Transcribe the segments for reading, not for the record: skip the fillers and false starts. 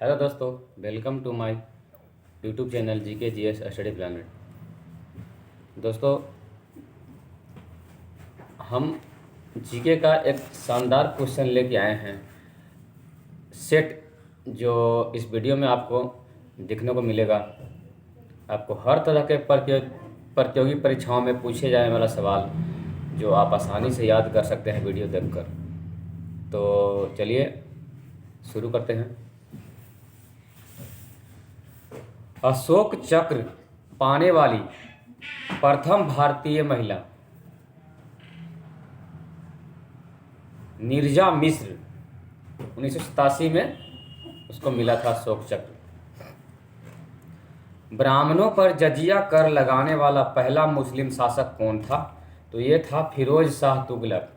Hello दोस्तों, welcome to my YouTube channel GK GS study planet. दोस्तों, हम GK का एक शानदार क्वेश्चन लेके आए हैं। सेट जो इस वीडियो में आपको देखने को मिलेगा, आपको हर तरह के प्रतियोगी परीक्षाओं में पूछे जाने वाला सवाल जो आप आसानी से याद कर सकते हैं वीडियो देखकर। तो चलिए शुरू करते हैं। अशोक चक्र पाने वाली प्रथम भारतीय महिला नीरजा मिश्र। 1987 में उसको मिला था अशोक चक्र। ब्राह्मणों पर जजिया कर लगाने वाला पहला मुस्लिम शासक कौन था? तो ये था फिरोज शाह तुगलक।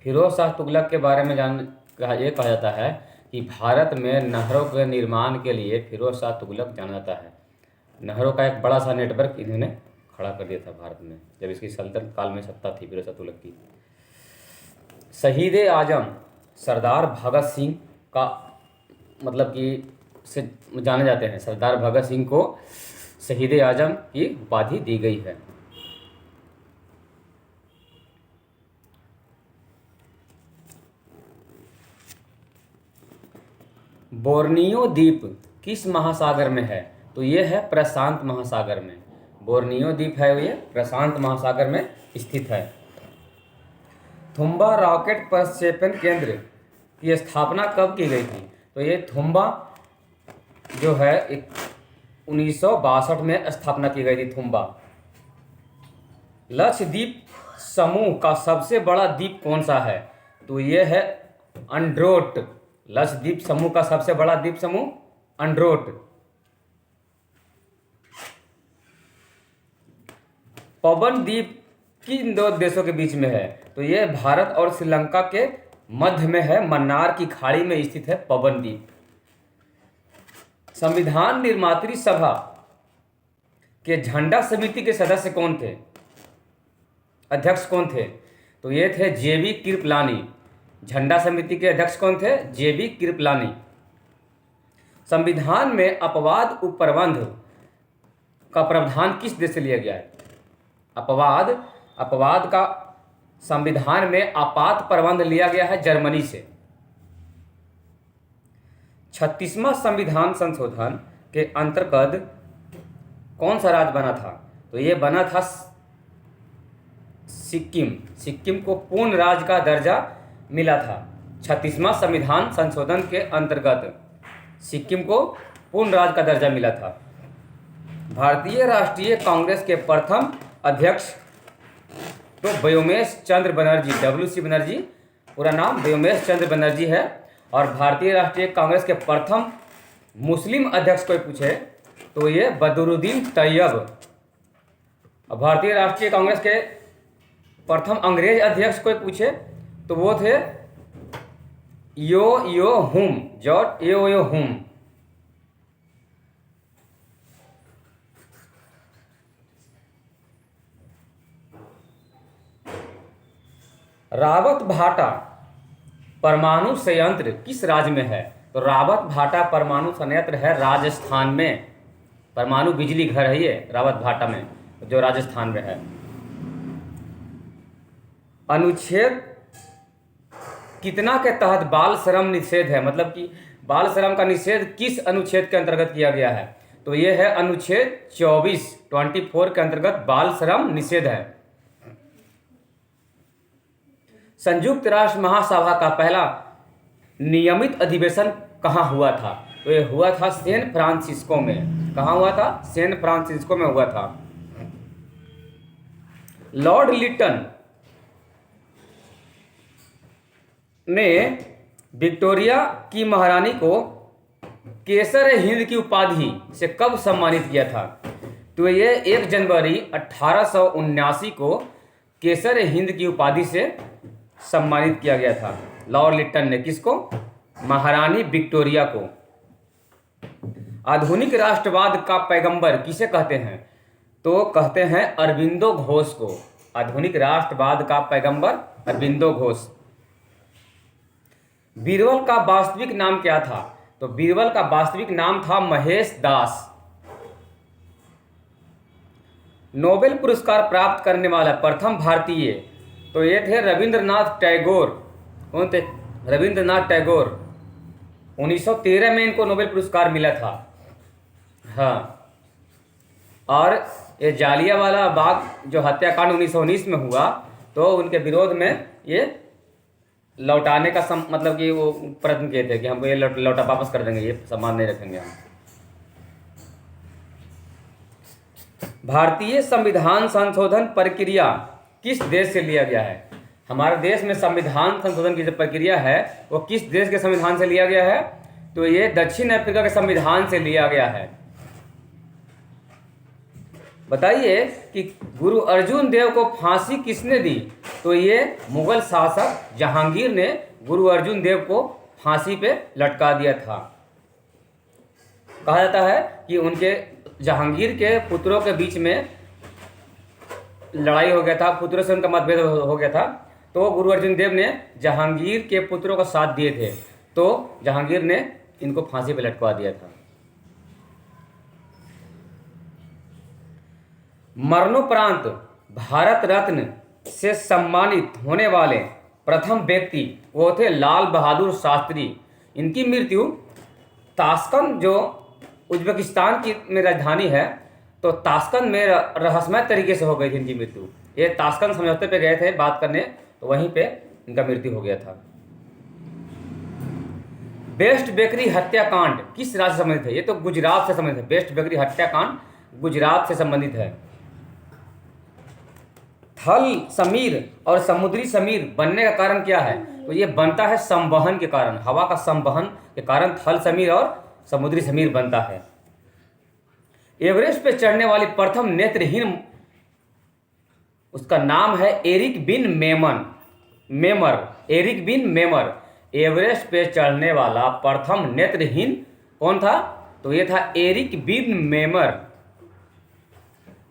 फिरोज शाह तुगलक के बारे में ये कहा जाता है कि भारत में नहरों के निर्माण के लिए फिरोज शाह तुगलक जाना जाता है। नहरों का एक बड़ा सा नेटवर्क इन्होंने खड़ा कर दिया था भारत में, जब इसकी सल्तनत काल में सत्ता थी फिरोज शाह तुगलक की। शहीद आजम सरदार भगत सिंह का मतलब कि से जाने जाते हैं। सरदार भगत सिंह को शहीद आजम की उपाधि दी गई है। बोर्नियो द्वीप किस महासागर में है? तो ये है प्रशांत महासागर में। बोर्नियो द्वीप है ये प्रशांत महासागर में स्थित है। थुम्बा रॉकेट प्रक्षेपण केंद्र की स्थापना कब की गई थी? तो ये थुम्बा जो है 1962 में स्थापना की गई थी। थुम्बा। लक्षद्वीप समूह का सबसे बड़ा द्वीप कौन सा है? तो ये है अंड्रोट। लक्षद्वीप समूह का सबसे बड़ा द्वीप समूह अंड्रोट। पवन द्वीप किन दो देशों के बीच में है? तो ये भारत और श्रीलंका के मध्य में है। मन्नार की खाड़ी में स्थित है पवन द्वीप। संविधान निर्मात्री सभा के झंडा समिति के सदस्य कौन थे? अध्यक्ष कौन थे? तो ये थे जेबी कृपलानी। झंडा समिति के अध्यक्ष कौन थे? जेबी कृपलानी। संविधान में अपवाद उपप्रबंध का प्रावधान किस देश से लिया गया है? अपवाद का संविधान में आपात प्रबंध लिया गया है जर्मनी से। 36वां संविधान संशोधन के अंतर्गत कौन सा राज्य बना था? तो ये बना था सिक्किम। सिक्किम को पूर्ण राज्य का दर्जा मिला था। 36वां संविधान संशोधन के अंतर्गत सिक्किम को पूर्ण राज्य का दर्जा मिला था। भारतीय राष्ट्रीय कांग्रेस के प्रथम अध्यक्ष तो व्योमेश चंद्र बनर्जी, WC बनर्जी, पूरा नाम व्योमेश चंद्र बनर्जी है। और भारतीय राष्ट्रीय कांग्रेस के प्रथम मुस्लिम अध्यक्ष कोई पूछे तो ये बदरुद्दीन तैयब। और भारतीय राष्ट्रीय कांग्रेस के प्रथम अंग्रेज अध्यक्ष कोई पूछे तो वो थे यो हुम, जॉर्ज यो हुम। रावत भाटा परमाणु संयंत्र किस राज्य में है? तो रावत भाटा परमाणु संयंत्र है राजस्थान में। परमाणु बिजली घर है ये रावत भाटा में, जो राजस्थान में है। अनुच्छेद कितना के तहत बाल श्रम निषेध है? मतलब कि बाल श्रम का निषेध किस अनुच्छेद के अंतर्गत किया गया है? तो ये है अनुच्छेद 24 के अंतर्गत बाल श्रम निषेध है। संयुक्त राष्ट्र महासभा का पहला नियमित अधिवेशन कहाँ हुआ था? तो ये हुआ था सैन फ्रांसिस्को में। कहाँ हुआ था? सैन फ्रांसिस्को में हुआ था। लॉर्ड लिटन ने विक्टोरिया की महारानी को केसर हिंद की उपाधि से कब सम्मानित किया था? तो ये 1 जनवरी 1879 को केसर हिंद की उपाधि से सम्मानित किया गया था लॉर्ड लिटन ने। किसको? महारानी विक्टोरिया को। आधुनिक राष्ट्रवाद का पैगंबर किसे कहते हैं? तो कहते हैं अरबिंदो घोष को। आधुनिक राष्ट्रवाद का पैगंबर अरबिंदो घोष। बीरबल का वास्तविक नाम क्या था? तो बीरबल का वास्तविक नाम था महेश दास। नोबेल पुरस्कार प्राप्त करने वाला प्रथम भारतीय, तो ये थे रविंद्रनाथ टैगोर। कौन थे? रविंद्रनाथ टैगोर। 1913 में इनको नोबेल पुरस्कार मिला था। हाँ, और ये जालियांवाला बाग जो हत्याकांड 1919 में हुआ, तो उनके विरोध में ये लौटाने का मतलब कि वो प्रयत्न किए थे कि हम ये लौटा वापस कर देंगे, ये सम्मान नहीं रखेंगे हम। भारतीय संविधान संशोधन प्रक्रिया किस देश से लिया गया है? हमारे देश में संविधान संशोधन की जो प्रक्रिया है वो किस देश के संविधान से लिया गया है? तो ये दक्षिण अफ्रीका के संविधान से लिया गया है। बताइए कि गुरु अर्जुन देव को फांसी किसने दी? तो ये मुगल शासक जहांगीर ने गुरु अर्जुन देव को फांसी पे लटका दिया था। कहा जाता है कि उनके जहांगीर के पुत्रों के बीच में लड़ाई हो गया था, पुत्रों से उनका मतभेद हो गया था, तो गुरु अर्जुन देव ने जहांगीर के पुत्रों का साथ दिए थे, तो जहांगीर ने इनको फांसी पे लटका दिया था। मरणोपरांत भारत रत्न से सम्मानित होने वाले प्रथम व्यक्ति वो थे लाल बहादुर शास्त्री। इनकी मृत्यु ताशकंद जो उज्बेकिस्तान की में राजधानी है, तो ताशकंद में रहस्यमय तरीके से हो गई थी इनकी मृत्यु। ये ताशकंद समझौते पे गए थे बात करने, तो वहीं पे इनका मृत्यु हो गया था। बेस्ट बेकरी हत्याकांड किस राज्य से संबंधित है? ये तो गुजरात से संबंधित है। बेस्ट बेकरी हत्याकांड गुजरात से संबंधित है। थल समीर और समुद्री समीर बनने का कारण क्या है? तो ये बनता है संवहन के कारण, हवा का संवहन के कारण थल समीर और समुद्री समीर बनता है। एवरेस्ट पे चढ़ने वाली प्रथम नेत्रहीन, उसका नाम है एरिक बिन मेमर। एरिक बिन मेमर एवरेस्ट पे चढ़ने वाला प्रथम नेत्रहीन कौन था? तो ये था एरिक बिन मेमर।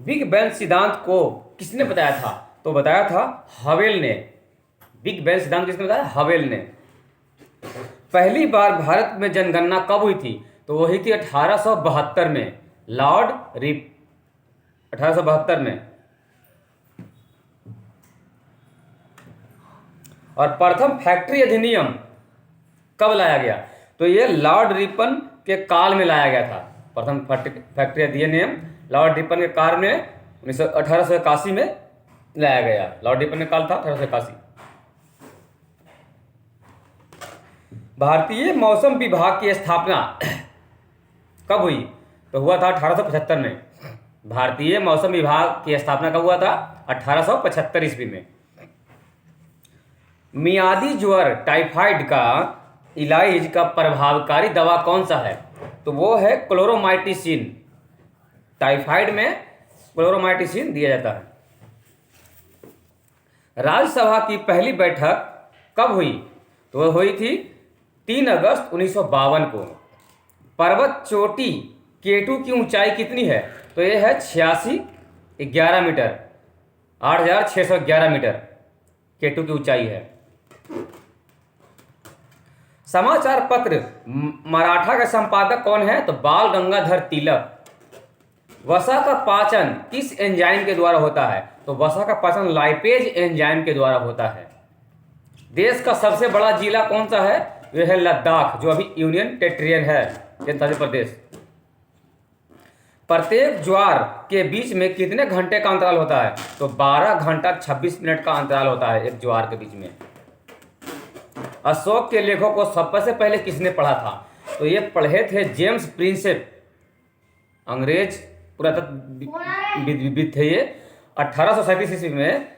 बिग बैंग सिद्धांत को किसने बताया था? तो बताया था हवेल ने। बिग बैंग सिद्धांत किसने बताया? हवेल ने। पहली बार भारत में जनगणना कब हुई थी? तो वही थी 1872 में, लॉर्ड रिप 1872 में। और प्रथम फैक्ट्री अधिनियम कब लाया गया? तो ये लॉर्ड रिपन के काल में लाया गया था। प्रथम फैक्ट्री अधिनियम लॉर्ड रिपन के काल में 1881 में लाया गया। लॉर्ड रिपन का काल था 1881। भारतीय मौसम विभाग की स्थापना कब हुई? तो हुआ था 1875 में। भारतीय मौसम विभाग की स्थापना कब हुआ था? 1875 ईस्वी में। मियादी ज्वर टाइफाइड का इलाज का प्रभावकारी दवा कौन सा है? तो वो है क्लोरोमाइटिसिन। टाइफाइड में क्लोरोमाइटिसिन दिया जाता है। राज्यसभा की पहली बैठक कब हुई? तो वह हुई थी 3 अगस्त 1952 को। पर्वत चोटी केटू की ऊंचाई कितनी है? तो यह है 8611 मीटर, 8611 मीटर केटू की ऊंचाई है। समाचार पत्र मराठा का संपादक कौन है? तो बाल गंगाधर तिलक। वसा का पाचन किस एंजाइम के द्वारा होता है? तो वसा का पाचन लाइपेज एंजाइम के द्वारा होता है। देश का सबसे बड़ा जिला कौन सा है? यह है लद्दाख, जो अभी यूनियन टेरिटरी है, केंद्रीय प्रदेश। प्रत्येक ज्वार के बीच में कितने घंटे का अंतराल होता है? तो 12 घंटा 26 मिनट का अंतराल होता है एक ज्वार के बीच में। अशोक के लेखों को सबसे पहले किसने पढ़ा था? तो ये पढ़े थे जेम्स प्रिंसेप, अंग्रेज पुरातत्वविद थे ये। 1837 ईस्वी में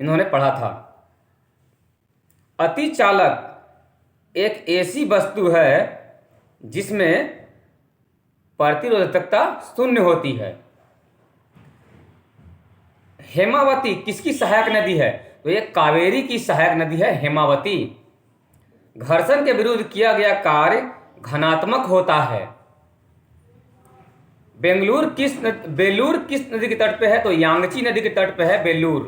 इन्होंने पढ़ा था। अतिचालक एक ऐसी वस्तु है जिसमें प्रतिरोधकता 0 होती है। हेमावती किसकी सहायक नदी है? तो ये कावेरी की सहायक नदी है हेमावती। घर्षण के विरुद्ध किया गया कार्य घनात्मक होता है। बेलूर किस नदी के तट पे है? तो यांगची नदी के तट पे है बेलूर।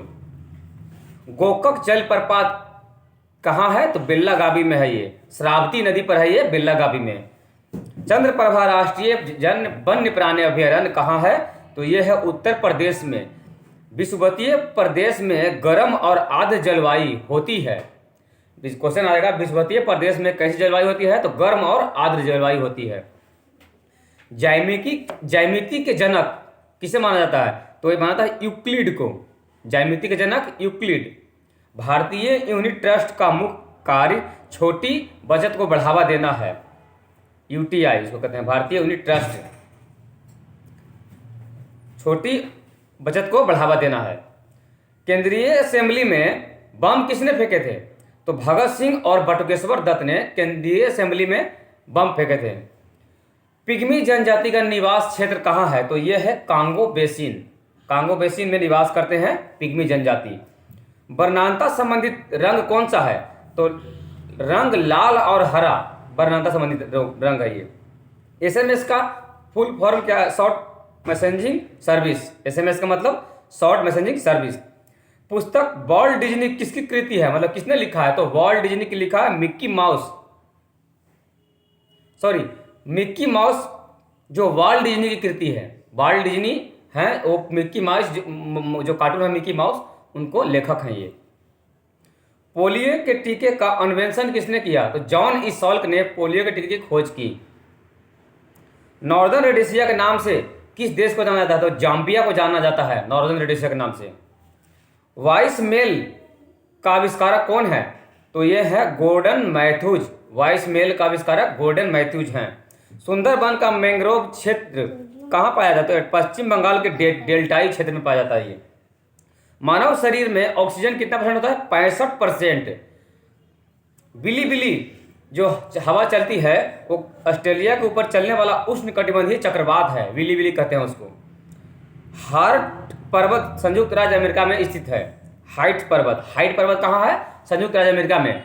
गोकक जलप्रपात कहाँ है? तो बेल्लागावी में है ये। श्रावती नदी पर है ये, बेल्लागावी में। चंद्रप्रभा राष्ट्रीय वन्य प्राणी अभयारण्य कहाँ है? तो ये है उत्तर प्रदेश में। विषुवतीय प्रदेश में गर्म और आर्द्र जलवायु होती है। क्वेश्चन आएगा, विषुवतीय प्रदेश में कैसी जलवायु होती है? तो गर्म और आर्द्र जलवायु होती है। ज्यामिति के जनक किसे माना जाता है? तो ये माना जाता है यूक्लिड को। ज्यामिति के जनक यूक्लिड। भारतीय यूनिट ट्रस्ट का मुख्य कार्य छोटी बचत को बढ़ावा देना है। यूटीआई इसको कहते हैं, भारतीय यूनिट ट्रस्ट। छोटी बचत को बढ़ावा देना है। केंद्रीय असेंबली में बम किसने फेंके थे? तो भगत सिंह और बटुकेश्वर दत्त ने केंद्रीय असेंबली में बम फेंके थे। पिग्मी जनजाति का निवास क्षेत्र कहाँ है? तो यह है कांगो बेसिन। कांगो बेसिन में निवास करते हैं पिग्मी जनजाति। वर्णांता संबंधित रंग कौन सा है? तो रंग लाल और हरा वर्णांता संबंधित रंग है ये। एसएमएस का फुल फॉर्म क्या है? Short messaging service. एसएमएस का मतलब शॉर्ट मैसेजिंग सर्विस। पुस्तक वॉल्ट डिज्नी किसकी कृति है? मतलब किसने लिखा है? तो वॉल्ट डिज्नी की लिखा है मिक्की माउस जो वॉल्ट डिज्नी की कृति है। वॉल्ट डिज्नी है वो मिक्की माउस जो कार्टून है मिक्की माउस, उनको लेखक हैं ये। पोलियो के टीके का अन्वेषण किसने किया? तो जॉन ई सॉल्क ने पोलियो के टीके की खोज की। नॉर्दर्न रेडिसिया के नाम से किस देश को जाना जाता है? तो जाम्बिया को जाना जाता है नॉर्दर्न रेडिसिया के नाम से। वॉइस मेल का आविष्कारक कौन है? तो यह है गॉर्डन मैथ्यूज। वॉइस मेल का आविष्कारक गॉर्डन मैथ्यूज हैं। सुंदरबन का मैंग्रोव क्षेत्र कहाँ पाया जाता है? पश्चिम बंगाल के डेल्टाई क्षेत्र में पाया जाता है ये। मानव शरीर में ऑक्सीजन कितना परसेंट होता है? 65%। बिली जो हवा चलती है वो ऑस्ट्रेलिया के ऊपर चलने वाला उष्णकटिबंधीय चक्रवात है। विली कहते हैं उसको। हार्ट पर्वत संयुक्त राज्य अमेरिका में स्थित है। हाइट पर्वत कहाँ है? संयुक्त राज्य अमेरिका में।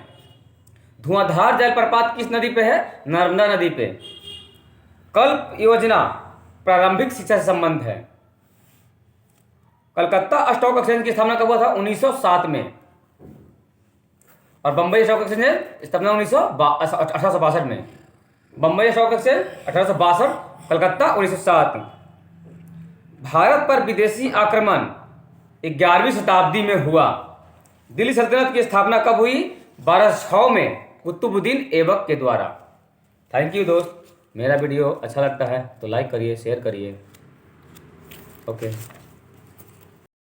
धुआंधार जलप्रपात किस नदी पे है? नर्मदा नदी पे। कल्प योजना प्रारंभिक शिक्षा से संबंध है। कलकत्ता स्टॉक एक्सचेंज की स्थापना कब हुआ था? 1907 में। और बम्बई स्टॉक एक्सचेंज की स्थापना 1862 में। Bombay stock exchange 1862, Calcutta 1907। भारत पर विदेशी आक्रमण 11वीं शताब्दी में हुआ। दिल्ली सल्तनत की स्थापना कब हुई? 1206 में कुतुबुद्दीन ऐबक के द्वारा। थैंक यू दोस्त। मेरा वीडियो अच्छा लगता है तो लाइक करिए, शेयर करिए। ओके।